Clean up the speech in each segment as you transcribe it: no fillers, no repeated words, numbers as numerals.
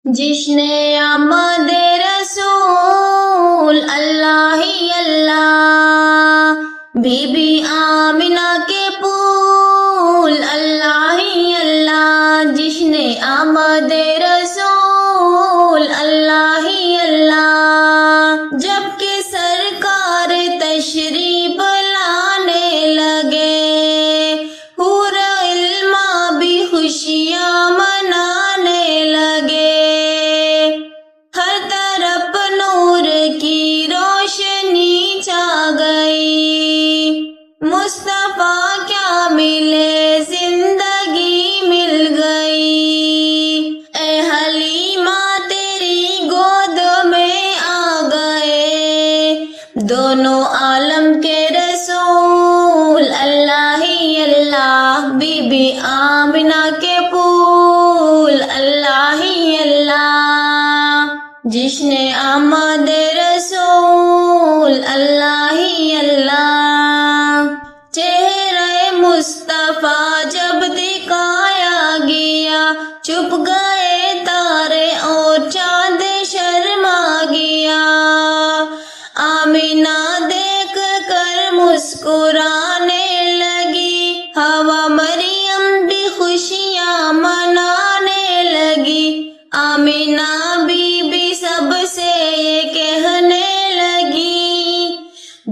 جشن آمد رسول اللہ ہی اللہ، بی بی آمنہ کے پھول اللہ ہی اللہ، جشن آمد رسول اللہ ہی اللہ، جب کہ سرکار تشریف لانے لگے، حور علماء بھی خوشیاں منانے لگے، ہر طرف نور کی روشنی چھا گئی، مصطفیٰ کیا ملے زندگی مل گئی، اے حلیمہ تیری گود میں آ گئے، دونوں عالم کے رسول اللہ ہی اللہ، بی بی آمنہ کے پھول اللہ ہی اللہ، جشن آمد رسول اللہ ہی اللہ، چہرہ مصطفیٰ جب دکھایا گیا، چھپ گئے تارے اور چاند شرما گیا، آمینہ دیکھ کر مسکرانے لگی، حوا مریم بھی خوشیاں منانے لگی، آمینہ بی بی سب سے یہ کہنے لگی،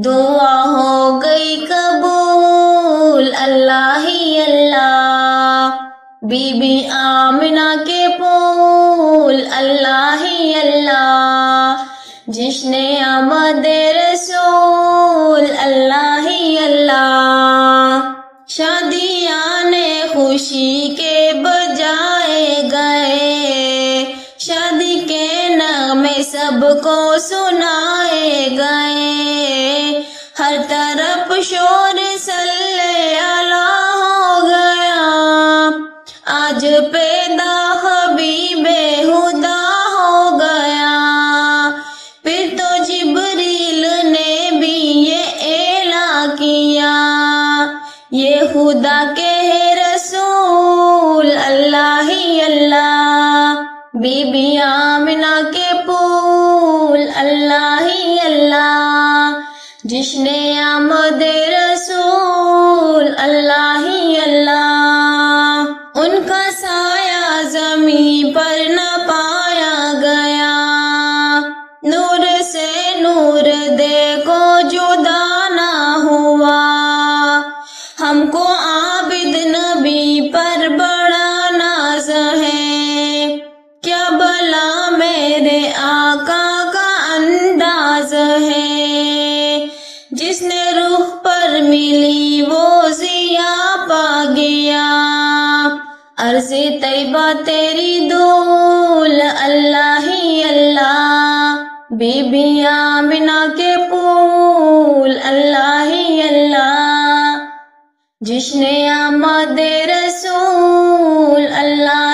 دعا ہو گئی قبول اللہ ہی اللہ، بی بی آمنہ کے پھول اللہ ہی اللہ، جشن آمد رسول اللہ ہی اللہ، شادیاں خوشی کے بجائے گئے، شادی کے نغمے سب کو سنائے گئے، ہر طرف شور صلی اللہ ہو گیا، آج پیدا حبیب خدا ہو گیا، پھر تو جبریل نے بھی یہ اعلان کیا، یہ خدا کے رسول اللہ ہی اللہ، بی بی آمنہ کے پھول اللہ ہی اللہ، جشن آمد رسول اللہ ہی اللہ، ان کا سایہ زمین پر نہ پایا گیا، نور سے نور دیکھو جدا نہ ہوا، ہم کو عابد نبی پر بڑا ناز ہے، کیا بھلا میرے آقا کا انداز ہے، جس نے روح پر ملی وہ ضیا پا گیا، عرض طیبہ تیری دھول اللہ ہی اللہ، بی بی آمنہ کے پھول اللہ ہی اللہ، جشن آمد رسول اللہ